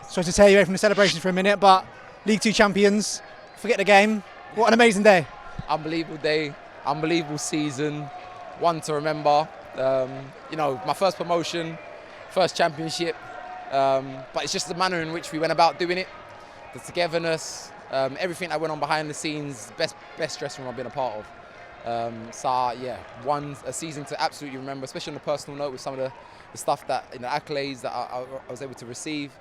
Sorry to tear you away from the celebrations for a minute, but League Two champions, forget the game. What an amazing day. Unbelievable day, unbelievable season, one to remember. My first promotion, first championship, but it's just the manner in which we went about doing it, the togetherness, everything that went on behind the scenes, best dressing room I've been a part of. A season to absolutely remember, especially on a personal note with some of the stuff that, accolades that I was able to receive.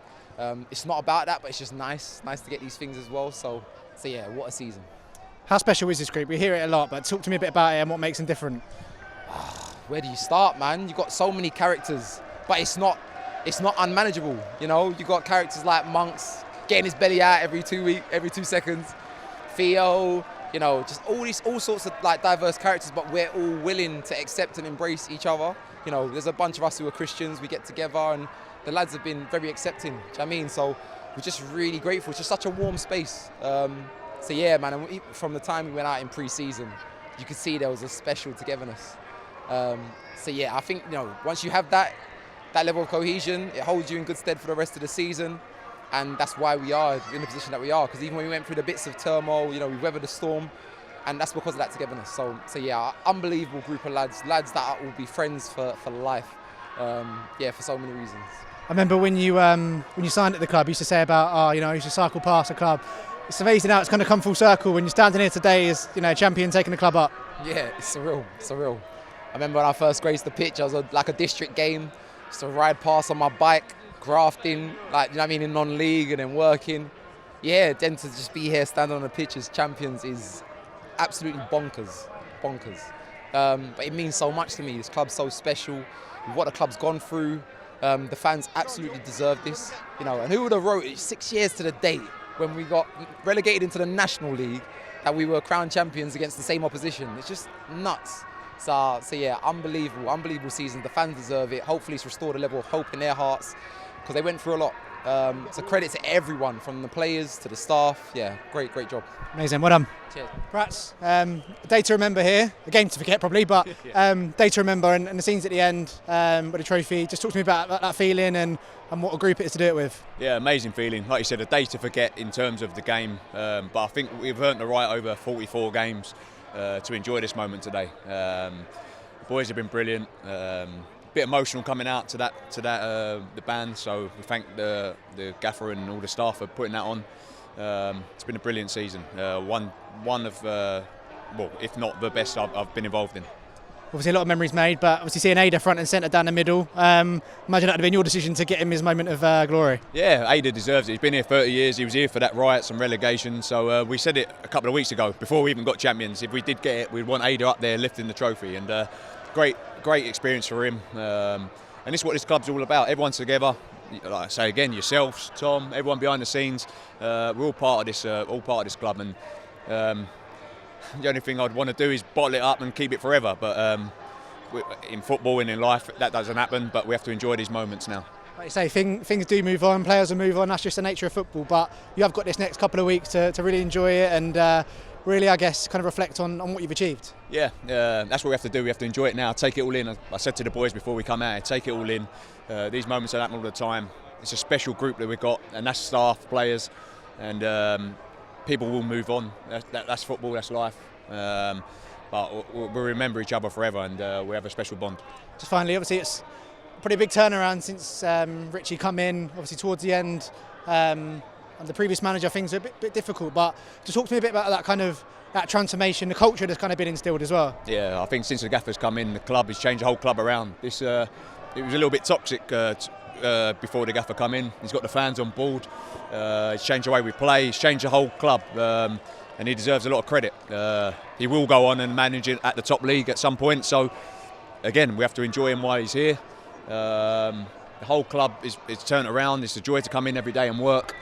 It's not about that, but it's just nice to get these things as well. So yeah, what a season. How special is this group? We hear it a lot, but talk to me a bit about it and what makes them different. Where do you start, man? You've got so many characters, but it's not unmanageable. You've got characters like Monks getting his belly out every 2 seconds. Theo, just all sorts of diverse characters, but we're all willing to accept and embrace each other. There's a bunch of us who are Christians, we get together, and the lads have been very accepting. Do you know what I mean? So we're just really grateful. It's just such a warm space. So yeah, man, and from the time we went out in pre-season, you could see there was a special togetherness. So yeah, I think, once you have that level of cohesion, it holds you in good stead for the rest of the season. And that's why we are in the position that we are. Because even when we went through the bits of turmoil, we weathered the storm. And that's because of that togetherness. So yeah, unbelievable group of lads that will be friends for life. For so many reasons. I remember when you signed at the club, you used to say about, you used to cycle past the club. It's amazing how it's kind of come full circle when you're standing here today as, champion taking the club up. Yeah, it's surreal. I remember when I first graced the pitch, I was like a district game, just to ride past on my bike, grafting, in non-league and then working. Yeah, then to just be here standing on the pitch as champions is absolutely bonkers. But it means so much to me. This club's so special. With what the club's gone through, the fans absolutely deserve this. And who would have wrote it 6 years to the date when we got relegated into the National League that we were crowned champions against the same opposition? It's just nuts. So yeah, unbelievable season. The fans deserve it. Hopefully it's restored a level of hope in their hearts because they went through a lot. So credit to everyone, from the players to the staff. Yeah, great job. Amazing, well done. Cheers. Prats, a day to remember here, a game to forget probably, but day to remember and the scenes at the end with the trophy. Just talk to me about that feeling and what a group it is to do it with. Yeah, amazing feeling. Like you said, a day to forget in terms of the game, but I think we've earned the right over 44 games to enjoy this moment today. The boys have been brilliant. Bit emotional coming out to the band, so we thank the gaffer and all the staff for putting that on. It's been a brilliant season. One of if not the best I've been involved in. Obviously a lot of memories made, but obviously seeing Ada front and centre down the middle, imagine that would have been your decision to get him his moment of glory. Yeah, Ada deserves it. He's been here 30 years. He was here for that riots and relegation. So we said it a couple of weeks ago, before we even got champions. If we did get it, we'd want Ada up there lifting the trophy. And great experience for him. And this is what this club's all about. Everyone's together. Like I say again, yourselves, Tom, everyone behind the scenes. We're all part of this club. And the only thing I'd want to do is bottle it up and keep it forever. But in football and in life, that doesn't happen. But we have to enjoy these moments now. Like you say, things do move on, players will move on. That's just the nature of football. But you have got this next couple of weeks to really enjoy it and really, I guess, kind of reflect on what you've achieved. Yeah, that's what we have to do. We have to enjoy it now. Take it all in. I said to the boys before we come out, take it all in. These moments don't happen all the time. It's a special group that we've got, and that's staff, players, and people will move on. That's football, that's life. But we'll remember each other forever, and we have a special bond. Just finally, obviously, it's a pretty big turnaround since Richie come in. Obviously, towards the end, and the previous manager, things are a bit difficult. But just talk to me a bit about that transformation, the culture that's kind of been instilled as well. Yeah, I think since the gaffer's come in, the club has changed the whole club around. It was a little bit toxic before the gaffer come in. He's got the fans on board. He's changed the way we play. He's changed the whole club, and he deserves a lot of credit. He will go on and manage it at the top league at some point. So again, we have to enjoy him while he's here. The whole club is turned around. It's a joy to come in every day and work.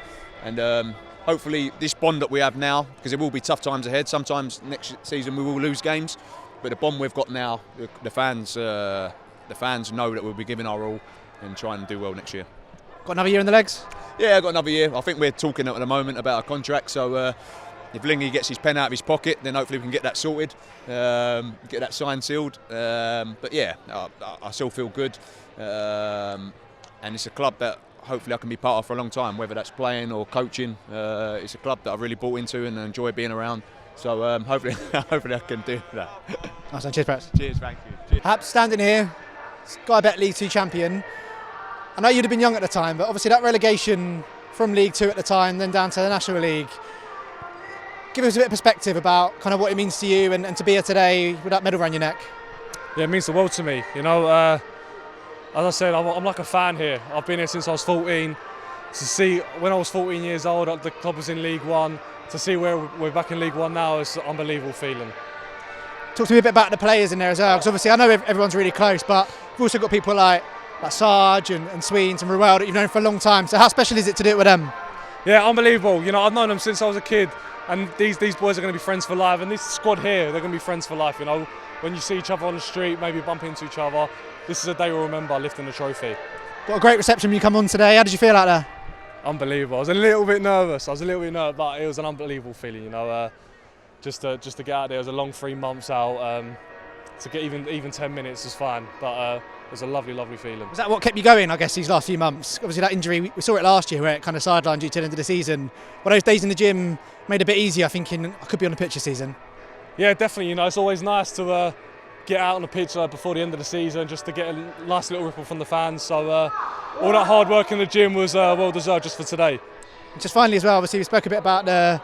And hopefully this bond that we have now, because it will be tough times ahead. Sometimes next season we will lose games, but the bond we've got now, the fans know that we'll be giving our all and trying to do well next year. Got another year in the legs? Yeah, I've got another year. I think we're talking at the moment about a contract, so if Lingy gets his pen out of his pocket, then hopefully we can get that sorted, get that signed, sealed. But yeah, I still feel good, and it's a club that hopefully I can be part of for a long time, whether that's playing or coaching. It's a club that I've really bought into and enjoy being around. So hopefully, hopefully I can do that. Nice one. Cheers, Pratt. Cheers, thank you. Cheers. Happe standing here, Sky Bet League 2 champion. I know you'd have been young at the time, but obviously that relegation from League 2 at the time, then down to the National League. Give us a bit of perspective about kind of what it means to you and to be here today with that medal around your neck. Yeah, it means the world to me. You know, as I said, I'm like a fan here. I've been here since I was 14. To see when I was 14 years old, the club was in League 1. To see where we're back in League 1 now is an unbelievable feeling. Talk to me a bit about the players in there as well, because obviously I know everyone's really close, but we've also got people like Sarge and Sweens and Ruel that you've known for a long time. So how special is it to do it with them? Yeah, unbelievable. You know, I've known them since I was a kid, and these boys are going to be friends for life. And this squad here, they're going to be friends for life. You know, when you see each other on the street, maybe bump into each other, this is a day we'll remember, lifting the trophy. Got a great reception when you come on today. How did you feel out there? Unbelievable. I was a little bit nervous. But it was an unbelievable feeling. You know, just to get out there. It was a long 3 months out. To get even 10 minutes was fine, but it was a lovely, lovely feeling. Was that what kept you going, I guess, these last few months? Obviously that injury, we saw it last year where it kind of sidelined you till the end of the season. Well, those days in the gym made it a bit easier, thinking I could be on the pitch this season. Yeah, definitely. You know, it's always nice to get out on the pitch before the end of the season, just to get a nice little ripple from the fans. So all that hard work in the gym was well deserved just for today. Just finally as well, obviously we spoke a bit about the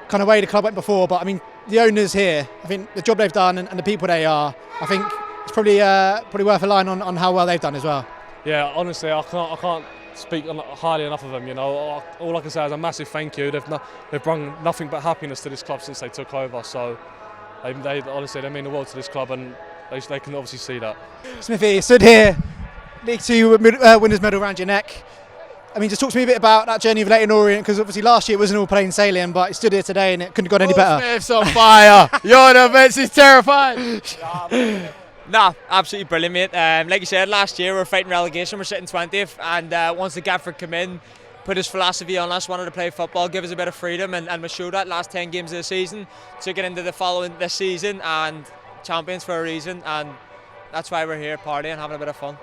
kind of way the club went before, but I mean the owners here, I think the job they've done and the people they are, I think it's probably worth a line on how well they've done as well. Yeah, honestly, I can't speak highly enough of them. You know, all I can say is a massive thank you. They've brought nothing but happiness to this club since they took over. So they honestly they mean the world to this club, and they can obviously see that. Smithy, stood here, League 2 winners medal around your neck. I mean, just talk to me a bit about that journey of Leyton Orient, because obviously last year it wasn't all plain sailing, but it stood here today and it couldn't have gone any better. Smyth's on fire. You're the bench is terrifying. Nah, absolutely brilliant, mate. Like you said, last year we were fighting relegation, we're sitting 20th, and once the Gaffer came in, put his philosophy on us, wanted to play football, give us a bit of freedom, and we showed that last 10 games of the season, took it into this season, and champions for a reason, and that's why we're here partying, having a bit of fun.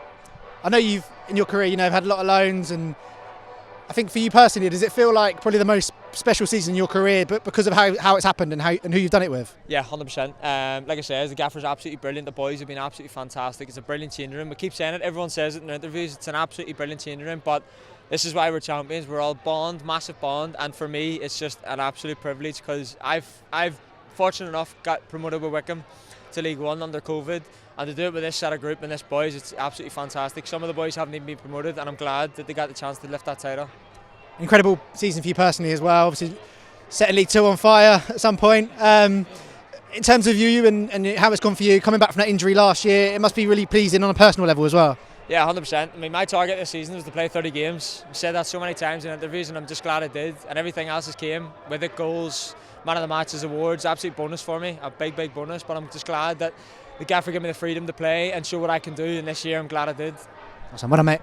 I know you've, in your career, you know, had a lot of loans, and I think for you personally, does it feel like probably the most special season in your career, but because of how it's happened and who you've done it with? Yeah, 100%. Like I said, the Gaffer's absolutely brilliant. The boys have been absolutely fantastic. It's a brilliant changing room. We keep saying it. Everyone says it in their interviews. It's an absolutely brilliant changing room. But this is why we're champions. We're all bond, massive bond. And for me, it's just an absolute privilege because I've fortunate enough got promoted with Wickham to League 1 under COVID. And to do it with this set of group and this boys, it's absolutely fantastic. Some of the boys haven't even been promoted, and I'm glad that they got the chance to lift that title. Incredible season for you personally as well. Obviously, setting League 2 on fire at some point. In terms of you and how it's gone for you, coming back from that injury last year, it must be really pleasing on a personal level as well. Yeah, 100%. I mean, my target this season was to play 30 games. I've said that so many times in interviews, and I'm just glad I did. And everything else has came with it: goals, man of the matches, awards, absolute bonus for me, a big bonus. But I'm just glad that the Gaffer gave me the freedom to play and show what I can do. And this year, I'm glad I did. Awesome, well done, mate.